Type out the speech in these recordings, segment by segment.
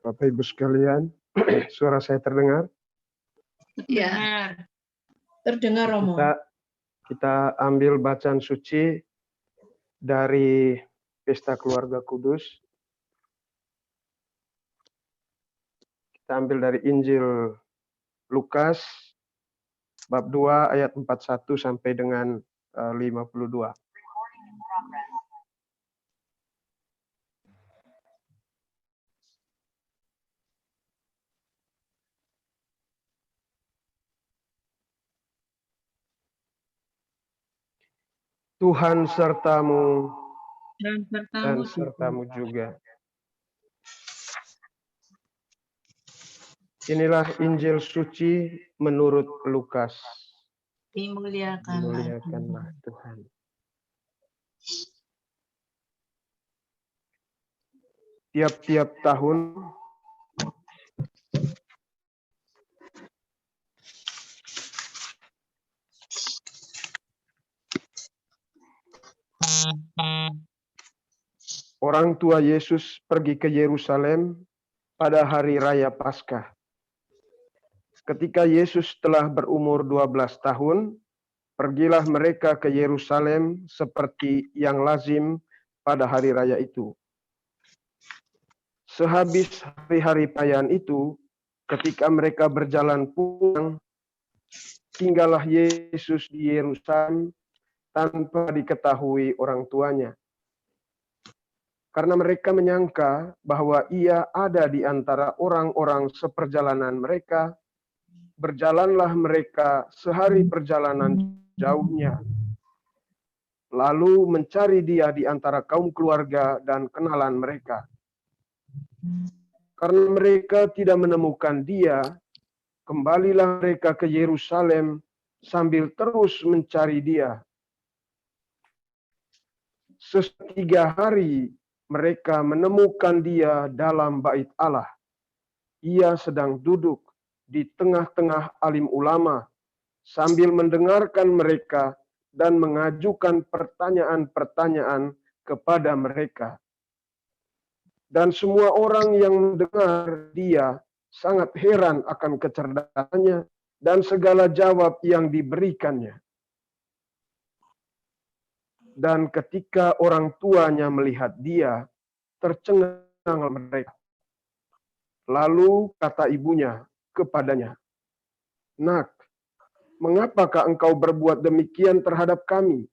Bapak Ibu sekalian, suara saya terdengar? Ya, terdengar Romo. Kita ambil bacaan suci dari Pesta Keluarga Kudus. Kita ambil dari Injil Lukas bab 2 ayat 41 sampai dengan 52. Tuhan sertamu dan sertamu juga. Inilah Injil suci menurut Lukas. Dimuliakanlah Tuhan. Tiap-tiap tahun orang tua Yesus pergi ke Yerusalem pada hari raya Paskah. Ketika Yesus telah berumur 12 tahun, pergilah mereka ke Yerusalem seperti yang lazim pada hari raya itu. Sehabis hari-hari perayaan itu, ketika mereka berjalan pulang, tinggallah Yesus di Yerusalem tanpa diketahui orang tuanya. Karena mereka menyangka bahwa ia ada di antara orang-orang seperjalanan mereka, berjalanlah mereka sehari perjalanan jauhnya. Lalu mencari dia di antara kaum keluarga dan kenalan mereka. Karena mereka tidak menemukan dia, kembalilah mereka ke Yerusalem sambil terus mencari dia. Setelah 3 hari mereka menemukan dia dalam bait Allah. Ia sedang duduk di tengah-tengah alim ulama sambil mendengarkan mereka dan mengajukan pertanyaan-pertanyaan kepada mereka. Dan semua orang yang mendengar dia sangat heran akan kecerdasannya dan segala jawab yang diberikannya. Dan ketika orang tuanya melihat dia, tercengang mereka. Lalu kata ibunya kepadanya, "Nak, mengapakah engkau berbuat demikian terhadap kami?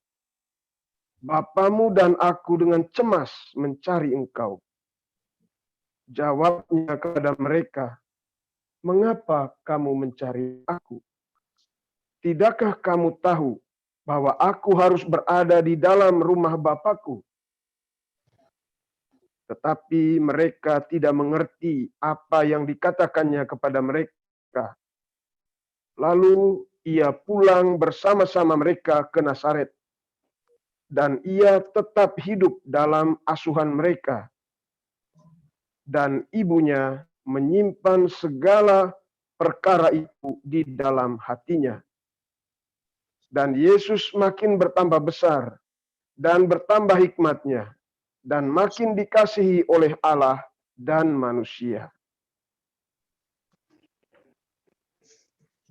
Bapamu dan aku dengan cemas mencari engkau." Jawabnya kepada mereka, "Mengapa kamu mencari aku? Tidakkah kamu tahu bahwa aku harus berada di dalam rumah Bapakku?" Tetapi mereka tidak mengerti apa yang dikatakannya kepada mereka. Lalu ia pulang bersama-sama mereka ke Nazaret. Dan ia tetap hidup dalam asuhan mereka. Dan ibunya menyimpan segala perkara itu di dalam hatinya. Dan Yesus makin bertambah besar dan bertambah hikmatnya, dan makin dikasihi oleh Allah dan manusia.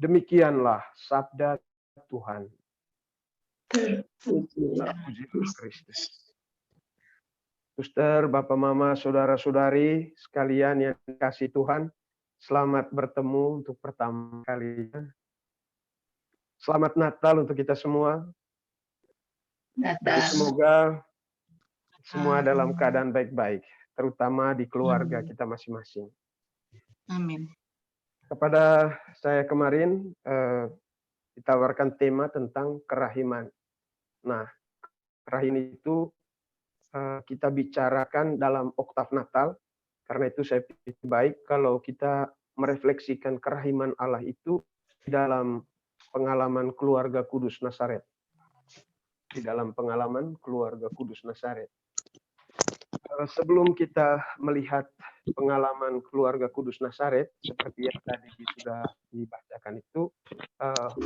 Demikianlah sabda Tuhan. Puji Kristus. Suster, Bapak, Mama, Saudara-saudari sekalian yang dikasihi Tuhan, selamat bertemu untuk pertama kalinya. Selamat Natal untuk kita semua. Semoga semua dalam keadaan baik-baik, terutama di keluarga kita masing-masing. Amin. Kepada saya kemarin ditawarkan tema tentang kerahiman. Nah, kerahiman itu kita bicarakan dalam oktav Natal, karena itu saya pikir baik kalau kita merefleksikan kerahiman Allah itu di dalam pengalaman keluarga Kudus Nazaret. Di dalam pengalaman keluarga Kudus Nazaret. Sebelum kita melihat pengalaman keluarga Kudus Nazaret, seperti yang tadi sudah dibacakan itu,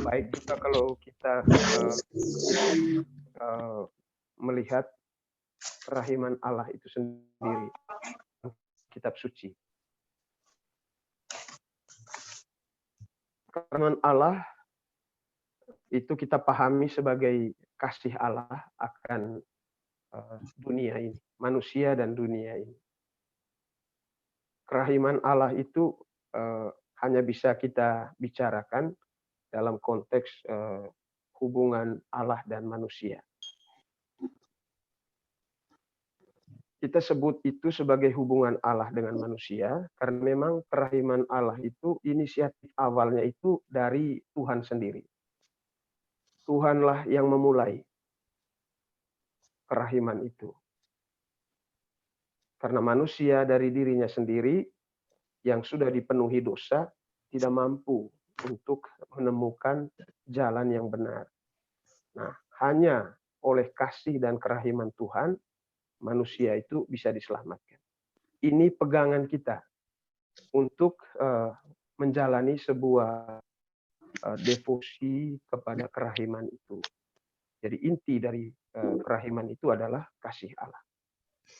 baik juga kalau kita melihat kerahiman Allah itu sendiri. kitab suci. Kerahiman Allah itu kita pahami sebagai kasih Allah akan dunia ini, manusia dan dunia ini. Kerahiman Allah itu hanya bisa kita bicarakan dalam konteks hubungan Allah dan manusia. Kita sebut itu sebagai hubungan Allah dengan manusia karena memang kerahiman Allah itu inisiatif awalnya itu dari Tuhan sendiri. Tuhanlah yang memulai kerahiman itu. Karena manusia dari dirinya sendiri yang sudah dipenuhi dosa tidak mampu untuk menemukan jalan yang benar. Nah, hanya oleh kasih dan kerahiman Tuhan manusia itu bisa diselamatkan. Ini pegangan kita untuk menjalani sebuah devosi kepada kerahiman itu. Jadi inti dari kerahiman itu adalah kasih Allah.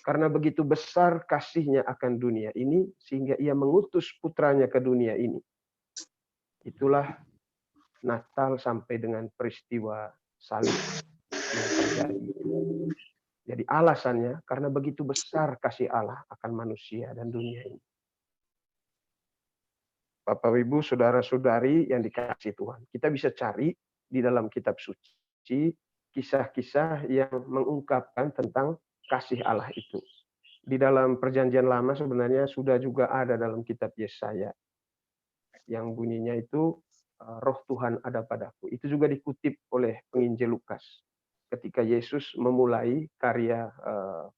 Karena begitu besar kasihnya akan dunia ini, sehingga ia mengutus putranya ke dunia ini. Itulah Natal sampai dengan peristiwa salib yang terjadi. Jadi alasannya karena begitu besar kasih Allah akan manusia dan dunia ini. Bapak, Ibu, saudara-saudari yang dikasihi Tuhan. Kita bisa cari di dalam kitab suci kisah-kisah yang mengungkapkan tentang kasih Allah itu. Di dalam perjanjian lama sebenarnya sudah juga ada dalam kitab Yesaya. Yang bunyinya itu, Roh Tuhan ada padaku. Itu juga dikutip oleh penginjil Lukas. Ketika Yesus memulai karya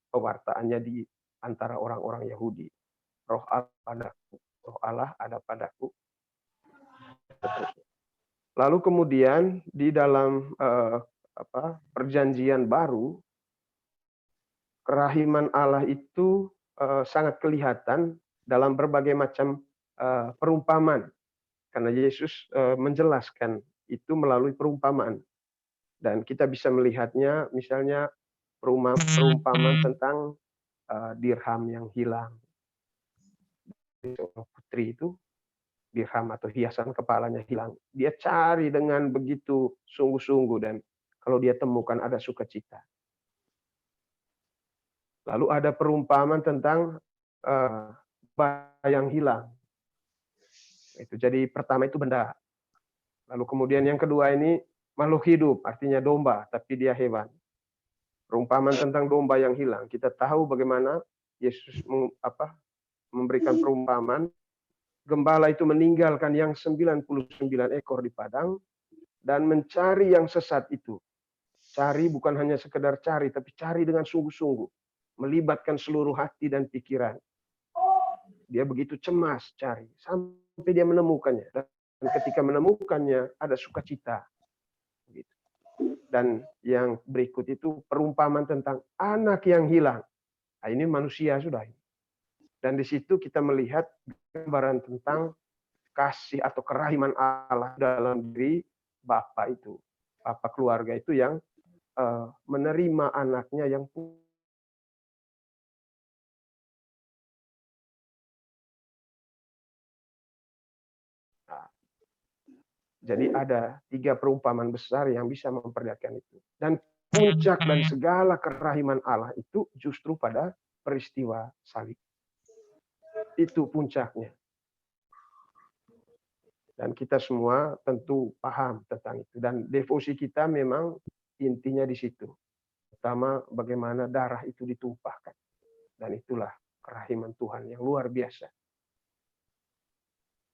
pewartaannya di antara orang-orang Yahudi. Roh Allah padaku, Roh Allah ada padaku. Lalu kemudian di dalam perjanjian baru, kerahiman Allah itu sangat kelihatan dalam berbagai macam perumpamaan. Karena Yesus menjelaskan itu melalui perumpamaan. Dan kita bisa melihatnya misalnya perumpamaan tentang dirham yang hilang. Seorang putri itu dirham atau hiasan kepalanya hilang. Dia cari dengan begitu sungguh-sungguh dan kalau dia temukan ada sukacita. Lalu ada perumpamaan tentang yang hilang. Itu jadi pertama itu benda. Lalu kemudian yang kedua ini makhluk hidup, artinya domba, tapi dia hewan. Perumpamaan tentang domba yang hilang. Kita tahu bagaimana Yesus memberikan perumpamaan. Gembala itu meninggalkan yang 99 ekor di padang dan mencari yang sesat itu. Cari bukan hanya sekedar cari, tapi cari dengan sungguh-sungguh. Melibatkan seluruh hati dan pikiran. Dia begitu cemas cari sampai dia menemukannya. Dan ketika menemukannya ada sukacita. Dan yang berikut itu perumpamaan tentang anak yang hilang. Nah, ini manusia sudah. Dan di situ kita melihat gambaran tentang kasih atau kerahiman Allah dalam diri Bapa itu. Bapa keluarga itu yang menerima anaknya yang jadi ada 3 perumpamaan besar yang bisa memperlihatkan itu. Dan puncak dari segala kerahiman Allah itu justru pada peristiwa salib. Itu puncaknya. Dan kita semua tentu paham tentang itu. Dan devosi kita memang intinya di situ. Pertama, bagaimana darah itu ditumpahkan. Dan itulah kerahiman Tuhan yang luar biasa.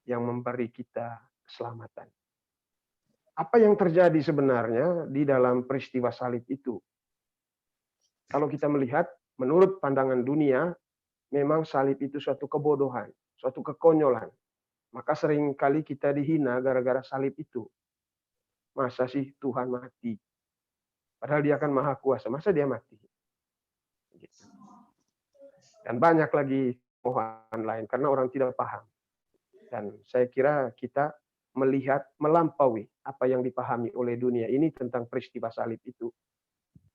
Yang memberi kita keselamatan. Apa yang terjadi sebenarnya di dalam peristiwa salib itu? Kalau kita melihat, menurut pandangan dunia, memang salib itu suatu kebodohan, suatu kekonyolan. Maka seringkali kita dihina gara-gara salib itu. Masa sih Tuhan mati? Padahal dia kan maha kuasa, masa dia mati? Dan banyak lagi pohon lain, karena orang tidak paham. Dan saya kira kita melihat melampaui apa yang dipahami oleh dunia ini tentang peristiwa salib itu.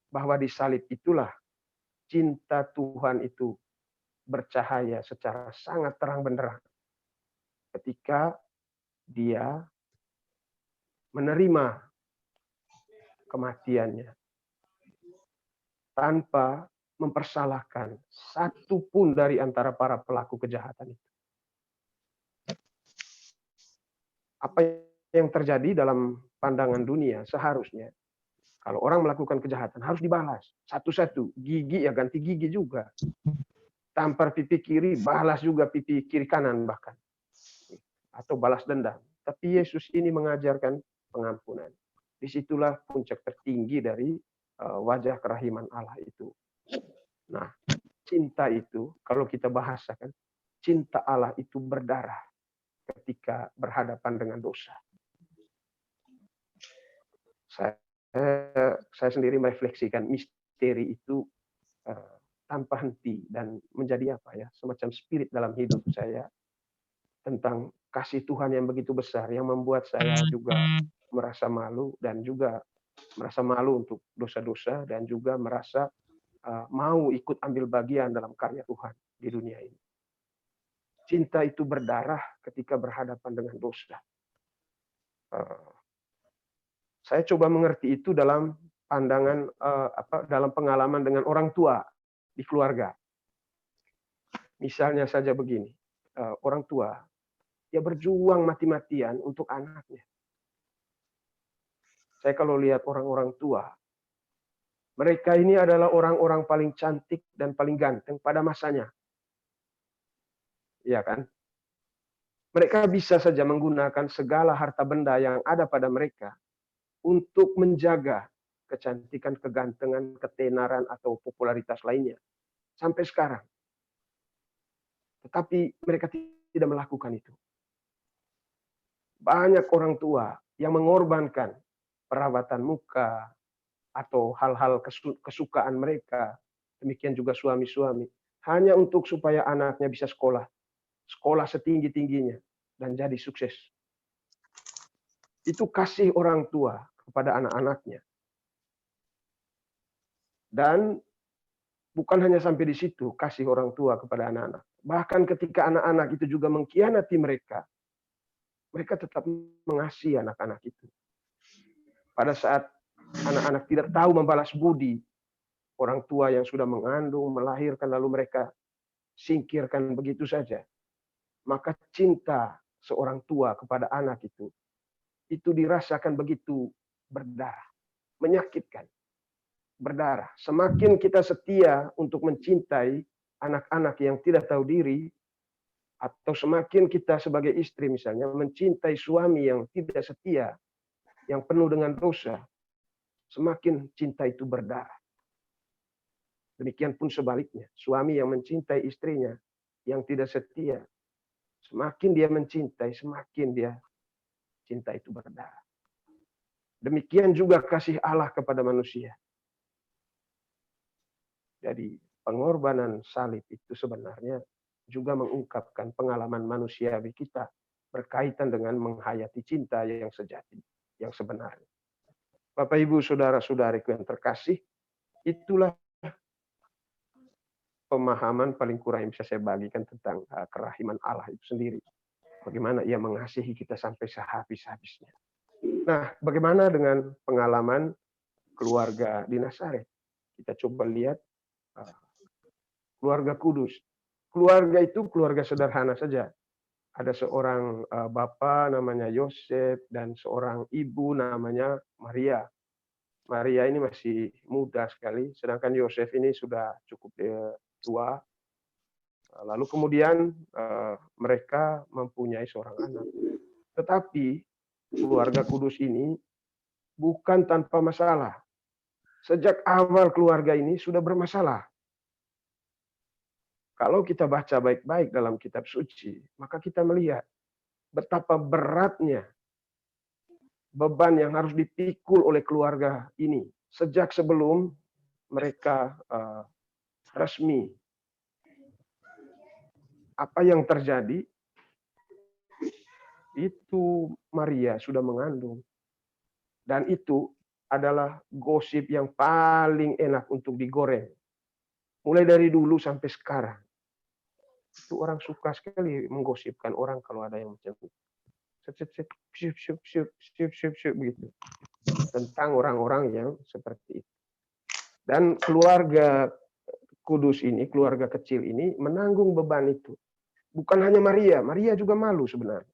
Bahwa di salib itulah cinta Tuhan itu bercahaya secara sangat terang benderang ketika dia menerima kematiannya tanpa mempersalahkan satu pun dari antara para pelaku kejahatan itu. Apa yang terjadi dalam pandangan dunia seharusnya kalau orang melakukan kejahatan harus dibalas satu-satu, gigi ya ganti gigi juga, tampar pipi kiri balas juga pipi kiri kanan bahkan, atau balas dendam. Tapi Yesus ini mengajarkan pengampunan. Disitulah puncak tertinggi dari wajah kerahiman Allah itu. Nah, cinta itu kalau kita bahasakan, cinta Allah itu berdarah ketika berhadapan dengan dosa. Saya sendiri merefleksikan misteri itu tanpa henti dan menjadi apa ya, semacam spirit dalam hidup saya tentang kasih Tuhan yang begitu besar yang membuat saya juga merasa malu dan juga merasa malu untuk dosa-dosa dan juga merasa mau ikut ambil bagian dalam karya Tuhan di dunia ini. Cinta itu berdarah ketika berhadapan dengan dosa. Saya coba mengerti itu dalam pandangan dalam pengalaman dengan orang tua di keluarga. Misalnya saja begini, orang tua dia berjuang mati-matian untuk anaknya. Saya kalau lihat orang-orang tua, mereka ini adalah orang-orang paling cantik dan paling ganteng pada masanya. Iya kan? Mereka bisa saja menggunakan segala harta benda yang ada pada mereka untuk menjaga kecantikan, kegantengan, ketenaran, atau popularitas lainnya. Sampai sekarang. Tetapi mereka tidak melakukan itu. Banyak orang tua yang mengorbankan perawatan muka atau hal-hal kesukaan mereka. Demikian juga suami-suami. Hanya untuk supaya anaknya bisa sekolah. Sekolah setinggi-tingginya. Dan jadi sukses. Itu kasih orang tua kepada anak-anaknya. Dan bukan hanya sampai di situ kasih orang tua kepada anak-anak. Bahkan ketika anak-anak itu juga mengkhianati mereka, mereka tetap mengasihi anak-anak itu. Pada saat anak-anak tidak tahu membalas budi, orang tua yang sudah mengandung, melahirkan, lalu mereka singkirkan begitu saja. Maka cinta seorang tua kepada anak itu dirasakan begitu berdarah, menyakitkan. Berdarah. Semakin kita setia untuk mencintai anak-anak yang tidak tahu diri, atau semakin kita sebagai istri misalnya mencintai suami yang tidak setia, yang penuh dengan dosa, semakin cinta itu berdarah. Demikian pun sebaliknya, suami yang mencintai istrinya yang tidak setia, semakin dia mencintai, semakin dia cinta itu berdarah. Demikian juga kasih Allah kepada manusia. Jadi pengorbanan salib itu sebenarnya juga mengungkapkan pengalaman manusiawi kita berkaitan dengan menghayati cinta yang sejati, yang sebenarnya. Bapak, Ibu, saudara-saudariku yang terkasih, itulah pemahaman paling kurang yang bisa saya bagikan tentang kerahiman Allah itu sendiri. Bagaimana ia mengasihi kita sampai sehabis-habisnya. Nah, bagaimana dengan pengalaman keluarga di Nazaret? Kita coba lihat keluarga kudus. Keluarga itu keluarga sederhana saja. Ada seorang bapak namanya Yosef dan seorang ibu namanya Maria. Maria ini masih muda sekali, sedangkan Yosef ini sudah cukup tua. Lalu kemudian mereka mempunyai seorang anak. Tetapi keluarga kudus ini bukan tanpa masalah. Sejak awal keluarga ini sudah bermasalah. Kalau kita baca baik-baik dalam kitab suci, maka kita melihat betapa beratnya beban yang harus dipikul oleh keluarga ini sejak sebelum mereka resmi. Apa yang terjadi? Itu Maria sudah mengandung. Dan itu adalah gosip yang paling enak untuk digoreng. Mulai dari dulu sampai sekarang. Itu orang suka sekali menggosipkan orang kalau ada yang macam itu. Begitu. Tentang orang-orang yang seperti itu. Dan keluarga kudus ini, keluarga kecil ini menanggung beban itu. Bukan hanya Maria, Maria juga malu sebenarnya.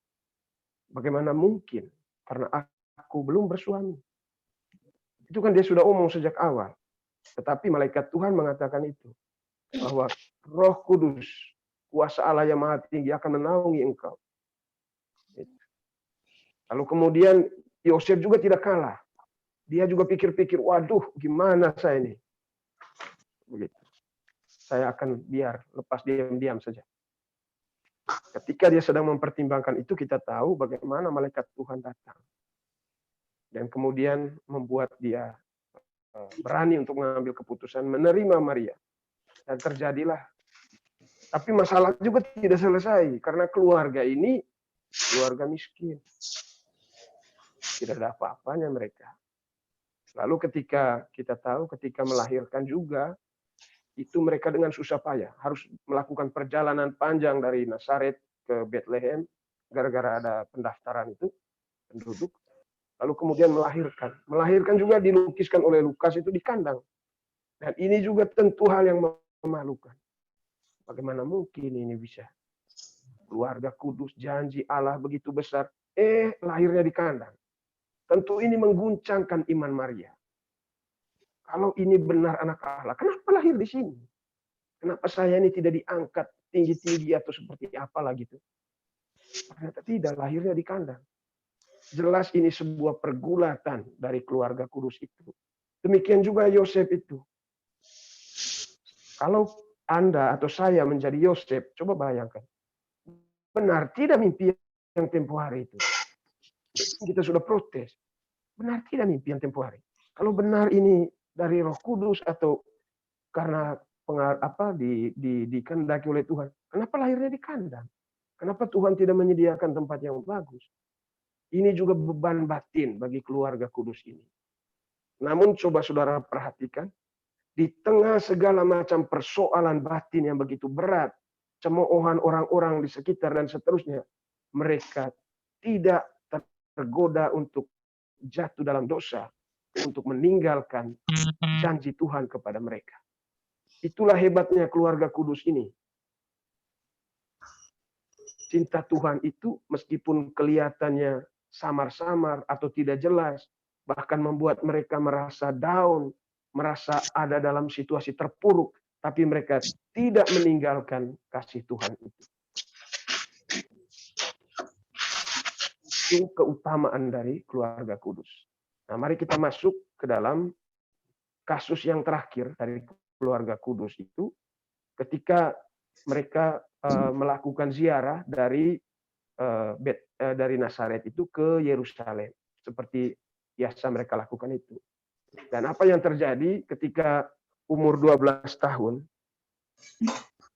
Bagaimana mungkin? Karena aku belum bersuami. Itu kan dia sudah omong sejak awal. Tetapi malaikat Tuhan mengatakan itu. Bahwa Roh Kudus, kuasa Allah yang Maha Tinggi akan menaungi engkau. Lalu kemudian Yosef juga tidak kalah. Dia juga pikir-pikir, waduh gimana saya ini. Begitu. Saya akan biar lepas diam-diam saja. Ketika dia sedang mempertimbangkan itu, kita tahu bagaimana malaikat Tuhan datang. Dan kemudian membuat dia berani untuk mengambil keputusan menerima Maria. Dan terjadilah. Tapi masalah juga tidak selesai. Karena keluarga ini keluarga miskin. Tidak ada apa-apanya mereka. Lalu ketika kita tahu, ketika melahirkan juga, itu mereka dengan susah payah. Harus melakukan perjalanan panjang dari Nazaret ke Bethlehem. Gara-gara ada pendaftaran itu, penduduk. Lalu kemudian melahirkan. Melahirkan juga dilukiskan oleh Lukas itu di kandang. Dan ini juga tentu hal yang memalukan. Bagaimana mungkin ini bisa? Keluarga kudus, janji Allah begitu besar. Lahirnya di kandang. Tentu ini mengguncangkan iman Maria. Kalau ini benar anak Allah, kenapa lahir di sini? Kenapa saya ini tidak diangkat tinggi-tinggi atau seperti apalah gitu? Ternyata tidak, lahirnya di kandang. Jelas ini sebuah pergulatan dari keluarga kudus itu. Demikian juga Yosef itu. Kalau Anda atau saya menjadi Yosef, coba bayangkan. Benar tidak mimpi yang tempo hari itu? Kita sudah protes. Benar tidak mimpi yang tempo hari? Kalau benar ini dari Roh Kudus atau karena dikehendaki oleh Tuhan, kenapa lahirnya di kandang? Kenapa Tuhan tidak menyediakan tempat yang bagus? Ini juga beban batin bagi keluarga kudus ini. Namun coba saudara perhatikan, di tengah segala macam persoalan batin yang begitu berat, cemoohan orang-orang di sekitar dan seterusnya, mereka tidak tergoda untuk jatuh dalam dosa, untuk meninggalkan janji Tuhan kepada mereka. Itulah hebatnya keluarga kudus ini. Cinta Tuhan itu meskipun kelihatannya samar-samar atau tidak jelas, bahkan membuat mereka merasa down, merasa ada dalam situasi terpuruk, tapi mereka tidak meninggalkan kasih Tuhan itu. Itu keutamaan dari keluarga kudus. Nah, mari kita masuk ke dalam kasus yang terakhir dari keluarga kudus itu, ketika mereka melakukan ziarah dari Nazaret itu ke Yerusalem, seperti biasa mereka lakukan itu. Dan apa yang terjadi ketika umur 12 tahun,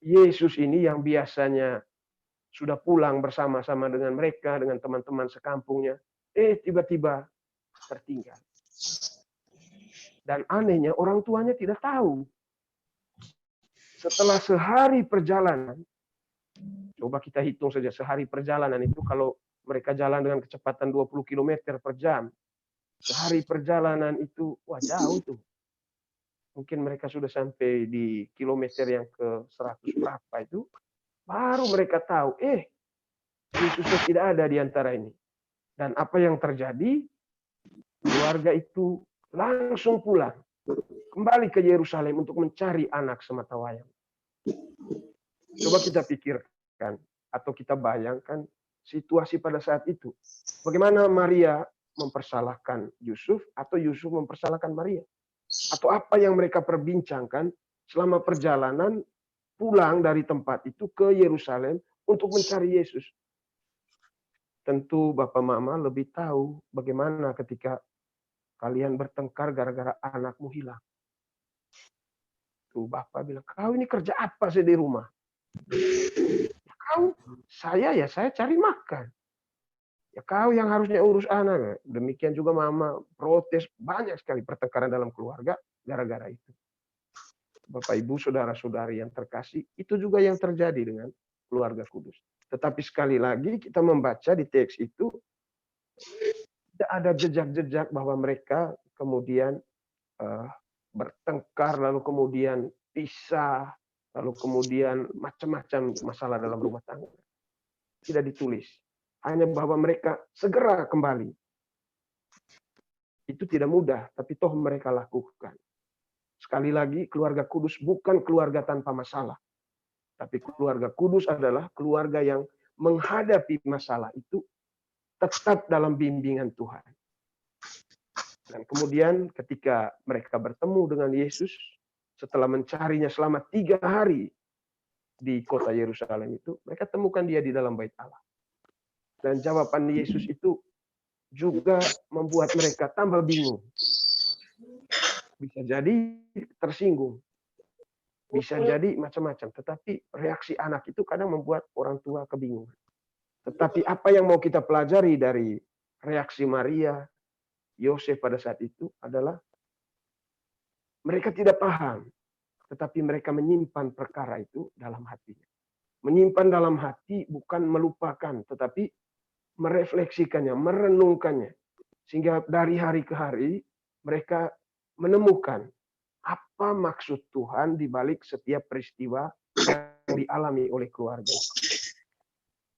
Yesus ini yang biasanya sudah pulang bersama-sama dengan mereka, dengan teman-teman sekampungnya, tiba-tiba tertinggal. Dan anehnya orang tuanya tidak tahu. Setelah sehari perjalanan, coba kita hitung saja sehari perjalanan itu, kalau mereka jalan dengan kecepatan 20 km per jam, sehari perjalanan itu, wah jauh tuh. Mungkin mereka sudah sampai di kilometer yang ke 100 berapa itu, baru mereka tahu, Yesusnya tidak ada di antara ini. Dan apa yang terjadi? Keluarga itu langsung pulang, kembali ke Yerusalem untuk mencari anak sematawayang. Coba kita pikirkan atau kita bayangkan situasi pada saat itu. Bagaimana Maria mempersalahkan Yusuf atau Yusuf mempersalahkan Maria? Atau apa yang mereka perbincangkan selama perjalanan pulang dari tempat itu ke Yerusalem untuk mencari Yesus? Tentu Bapak Mama lebih tahu bagaimana ketika kalian bertengkar gara-gara anakmu hilang. Tuh Bapak bilang, kau ini kerja apa sih di rumah? Kau, saya cari makan. Ya kau yang harusnya urus anak. Demikian juga Mama protes, banyak sekali pertengkaran dalam keluarga gara-gara itu. Bapak Ibu, saudara-saudari yang terkasih, itu juga yang terjadi dengan keluarga kudus. Tetapi sekali lagi kita membaca di teks itu tidak ada jejak-jejak bahwa mereka kemudian bertengkar, lalu kemudian pisah, lalu kemudian macam-macam masalah dalam rumah tangga. Tidak ditulis. Hanya bahwa mereka segera kembali. Itu tidak mudah, tapi toh mereka lakukan. Sekali lagi, keluarga kudus bukan keluarga tanpa masalah. Tapi keluarga kudus adalah keluarga yang menghadapi masalah itu tetap dalam bimbingan Tuhan. Dan kemudian ketika mereka bertemu dengan Yesus, setelah mencarinya selama 3 hari di kota Yerusalem itu, mereka temukan dia di dalam bait Allah. Dan jawaban Yesus itu juga membuat mereka tambah bingung. Bisa jadi tersinggung. Bisa jadi macam-macam. Tetapi reaksi anak itu kadang membuat orang tua kebingungan. Tetapi apa yang mau kita pelajari dari reaksi Maria, Yosef pada saat itu adalah mereka tidak paham. Tetapi mereka menyimpan perkara itu dalam hatinya. Menyimpan dalam hati bukan melupakan, tetapi merefleksikannya, merenungkannya. Sehingga dari hari ke hari mereka menemukan apa maksud Tuhan di balik setiap peristiwa yang dialami oleh keluarga.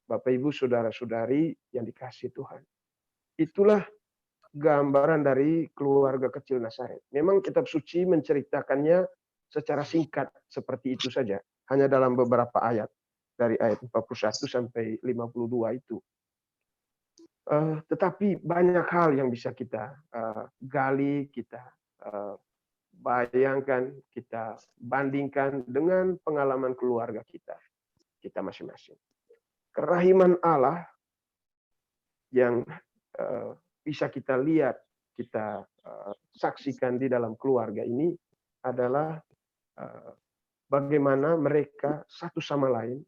Bapak, Ibu, saudara-saudari yang dikasihi Tuhan. Itulah gambaran dari keluarga kecil Nazaret. Memang kitab suci menceritakannya secara singkat seperti itu saja. Hanya dalam beberapa ayat. Dari ayat 41 sampai 52 itu. Tetapi banyak hal yang bisa kita gali, kita bayangkan, kita bandingkan dengan pengalaman keluarga kita masing-masing. Kerahiman Allah yang bisa kita lihat, kita saksikan di dalam keluarga ini adalah bagaimana mereka satu sama lain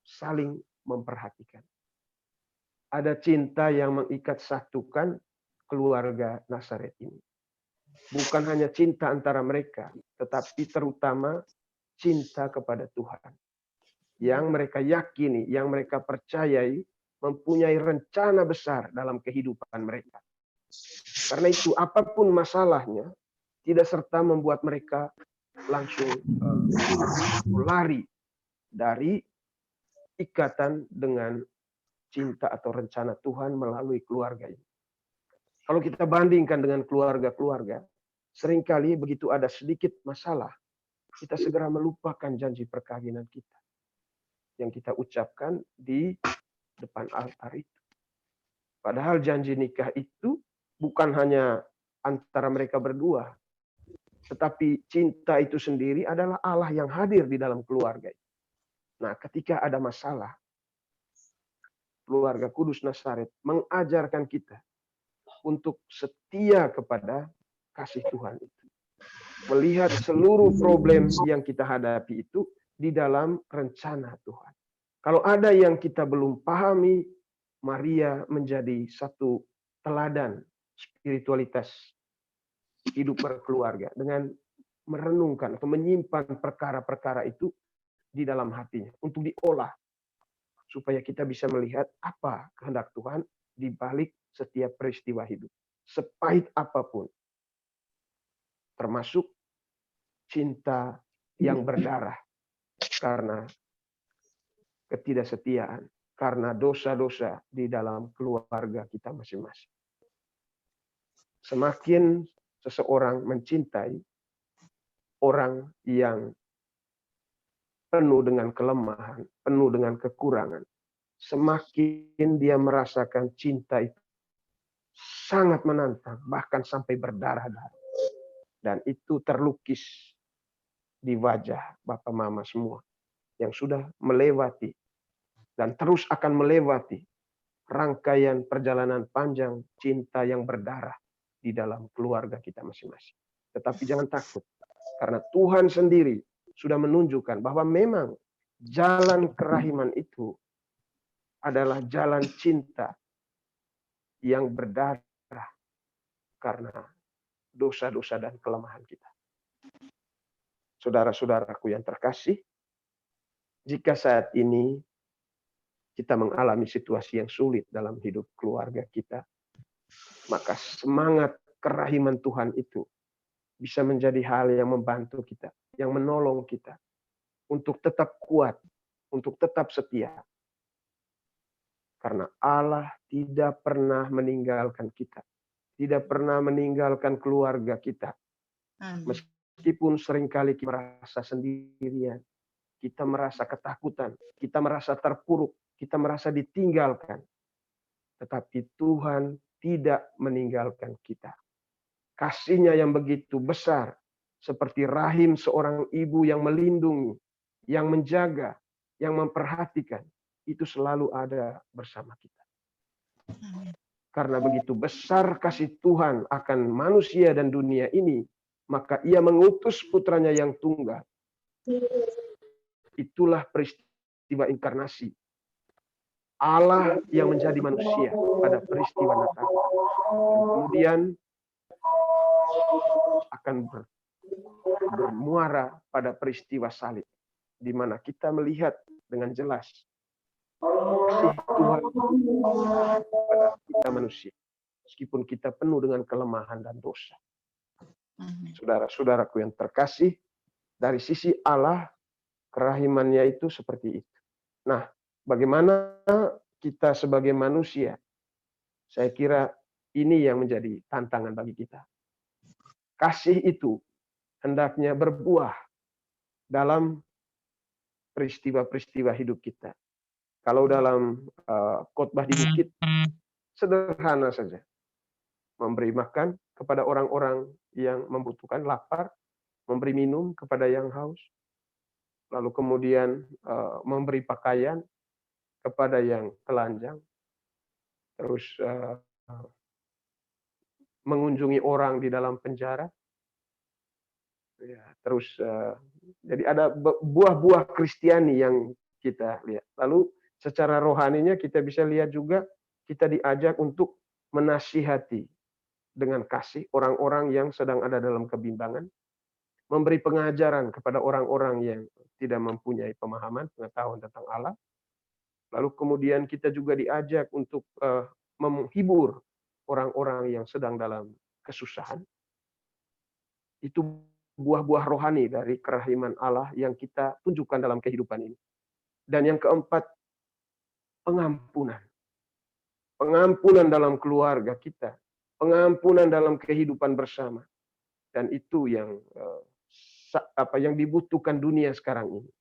saling memperhatikan. Ada cinta yang mengikat satukan keluarga Nazaret ini. Bukan hanya cinta antara mereka, tetapi terutama cinta kepada Tuhan. Yang mereka yakini, yang mereka percayai, mempunyai rencana besar dalam kehidupan mereka. Karena itu, apapun masalahnya, tidak serta membuat mereka langsung lari dari ikatan dengan cinta atau rencana Tuhan melalui keluarga ini. Kalau kita bandingkan dengan keluarga-keluarga, seringkali begitu ada sedikit masalah, kita segera melupakan janji perkawinan kita yang kita ucapkan di depan altar itu. Padahal janji nikah itu bukan hanya antara mereka berdua, tetapi cinta itu sendiri adalah Allah yang hadir di dalam keluarga. Nah, ketika ada masalah, keluarga Kudus Nazaret mengajarkan kita untuk setia kepada kasih Tuhan itu. Melihat seluruh problem yang kita hadapi itu di dalam rencana Tuhan. Kalau ada yang kita belum pahami, Maria menjadi satu teladan spiritualitas hidup berkeluarga dengan merenungkan atau menyimpan perkara-perkara itu di dalam hatinya untuk diolah supaya kita bisa melihat apa kehendak Tuhan di balik setiap peristiwa hidup. Sepahit apapun. Termasuk cinta yang berdarah karena ketidaksetiaan, karena dosa-dosa di dalam keluarga kita masing-masing. Semakin seseorang mencintai orang yang penuh dengan kelemahan, penuh dengan kekurangan, semakin dia merasakan cinta itu sangat menantang, bahkan sampai berdarah-darah. Dan itu terlukis di wajah Bapak Mama semua yang sudah melewati dan terus akan melewati rangkaian perjalanan panjang cinta yang berdarah di dalam keluarga kita masing-masing. Tetapi jangan takut, karena Tuhan sendiri sudah menunjukkan bahwa memang jalan kerahiman itu adalah jalan cinta yang berdarah karena dosa-dosa dan kelemahan kita. Saudara-saudaraku yang terkasih, Jika saat ini kita mengalami situasi yang sulit dalam hidup keluarga kita, maka semangat kerahiman Tuhan itu bisa menjadi hal yang membantu kita, yang menolong kita untuk tetap kuat, untuk tetap setia. Karena Allah tidak pernah meninggalkan kita, tidak pernah meninggalkan keluarga kita. Meskipun seringkali kita merasa sendirian, kita merasa ketakutan, kita merasa terpuruk, kita merasa ditinggalkan. Tetapi Tuhan tidak meninggalkan kita. Kasih-Nya yang begitu besar, seperti rahim seorang ibu yang melindungi, yang menjaga, yang memperhatikan, itu selalu ada bersama kita. Karena begitu besar kasih Tuhan akan manusia dan dunia ini, maka Ia mengutus putranya yang tunggal. Itulah peristiwa inkarnasi. Allah yang menjadi manusia pada peristiwa Natal. Dan kemudian akan bermuara pada peristiwa salib, di mana kita melihat dengan jelas kasih Tuhan pada kita manusia, meskipun kita penuh dengan kelemahan dan dosa. Saudara-saudaraku yang terkasih, dari sisi Allah, kerahimannya itu seperti itu. Nah, bagaimana kita sebagai manusia? Saya kira ini yang menjadi tantangan bagi kita. Kasih itu hendaknya berbuah dalam peristiwa-peristiwa hidup kita. Kalau dalam khotbah di bukit, sederhana saja. Memberi makan kepada orang-orang yang membutuhkan, lapar, memberi minum kepada yang haus, lalu kemudian memberi pakaian kepada yang telanjang, terus mengunjungi orang di dalam penjara, ya, terus jadi ada buah-buah Kristiani yang kita lihat. Lalu secara rohaninya kita bisa lihat juga kita diajak untuk menasihati dengan kasih orang-orang yang sedang ada dalam kebimbangan, memberi pengajaran kepada orang-orang yang tidak mempunyai pemahaman, pengetahuan tentang Allah. Lalu kemudian kita juga diajak untuk menghibur orang-orang yang sedang dalam kesusahan. Itu buah-buah rohani dari kerahiman Allah yang kita tunjukkan dalam kehidupan ini. Dan yang keempat, pengampunan. Pengampunan dalam keluarga kita. Pengampunan dalam kehidupan bersama. Dan itu yang dibutuhkan dunia sekarang ini.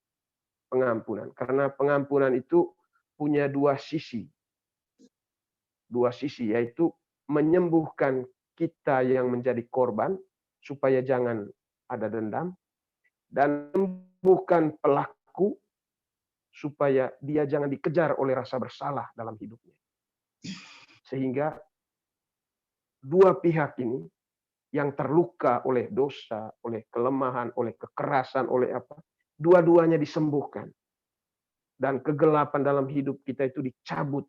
Pengampunan. Karena pengampunan itu punya dua sisi. Dua sisi, yaitu menyembuhkan kita yang menjadi korban, supaya jangan ada dendam, dan menyembuhkan pelaku supaya dia jangan dikejar oleh rasa bersalah dalam hidupnya. Sehingga dua pihak ini yang terluka oleh dosa, oleh kelemahan, oleh kekerasan, oleh apa, dua-duanya disembuhkan. Dan kegelapan dalam hidup kita itu dicabut.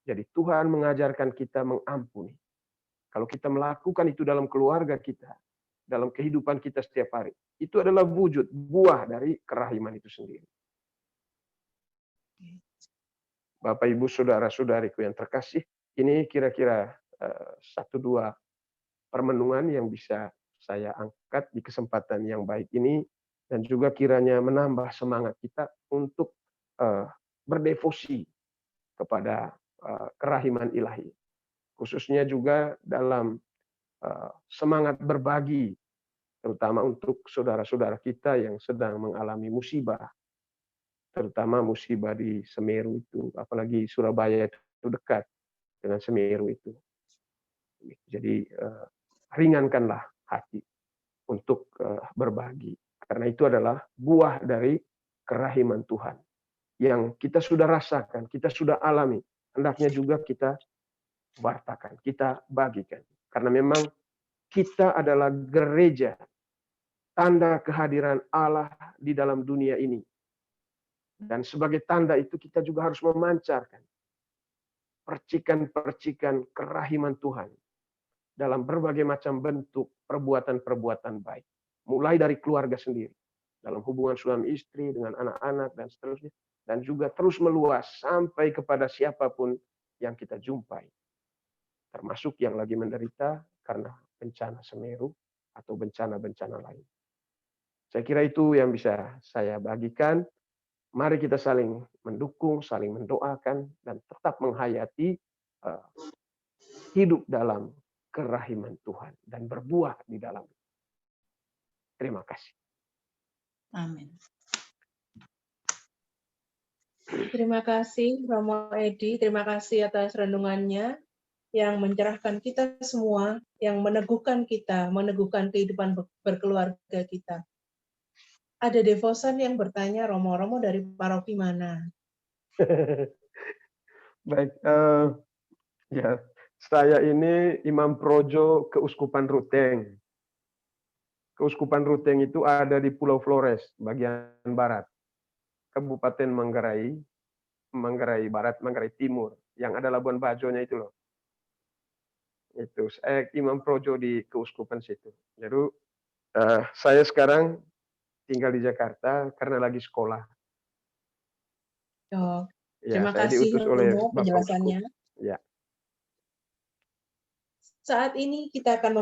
Jadi Tuhan mengajarkan kita mengampuni. Kalau kita melakukan itu dalam keluarga kita, dalam kehidupan kita setiap hari, itu adalah wujud, buah dari kerahiman itu sendiri. Bapak, Ibu, saudara-saudariku yang terkasih, ini kira-kira 1-2 permenungan yang bisa saya angkat di kesempatan yang baik ini, dan juga kiranya menambah semangat kita untuk berdevosi kepada kerahiman ilahi. Khususnya juga dalam semangat berbagi, terutama untuk saudara-saudara kita yang sedang mengalami musibah, terutama musibah di Semeru itu, apalagi Surabaya itu dekat dengan Semeru itu. Jadi ringankanlah hati untuk berbagi, karena itu adalah buah dari kerahiman Tuhan yang kita sudah rasakan, kita sudah alami. Hendaknya juga kita wartakan, kita bagikan. Karena memang kita adalah gereja, tanda kehadiran Allah di dalam dunia ini. Dan sebagai tanda itu kita juga harus memancarkan percikan-percikan kerahiman Tuhan dalam berbagai macam bentuk perbuatan-perbuatan baik. Mulai dari keluarga sendiri, dalam hubungan suami istri, dengan anak-anak, dan seterusnya. Dan juga terus meluas sampai kepada siapapun yang kita jumpai. Termasuk yang lagi menderita karena bencana Semeru atau bencana-bencana lain. Saya kira itu yang bisa saya bagikan. Mari kita saling mendukung, saling mendoakan, dan tetap menghayati hidup dalam kerahiman Tuhan dan berbuah di dalam. Terima kasih. Amin. Terima kasih Romo Edi, terima kasih atas renungannya yang mencerahkan kita semua, yang meneguhkan kita, meneguhkan kehidupan berkeluarga kita. Ada devosan yang bertanya, Romo dari paroki mana? Baik, ya, saya ini Imam Projo Keuskupan Ruteng. Keuskupan Ruteng itu ada di Pulau Flores, bagian barat. Kabupaten Manggarai, Manggarai Barat, Manggarai Timur. Yang ada Labuan Bajonya itu loh. Itu saya Imam Projo di Keuskupan situ. Jadi saya sekarang tinggal di Jakarta karena lagi sekolah. Oh, Ya, terima saya kasih diutus oleh Romo Bapak Uskup. penjelasannya. Ya. Saat ini kita akan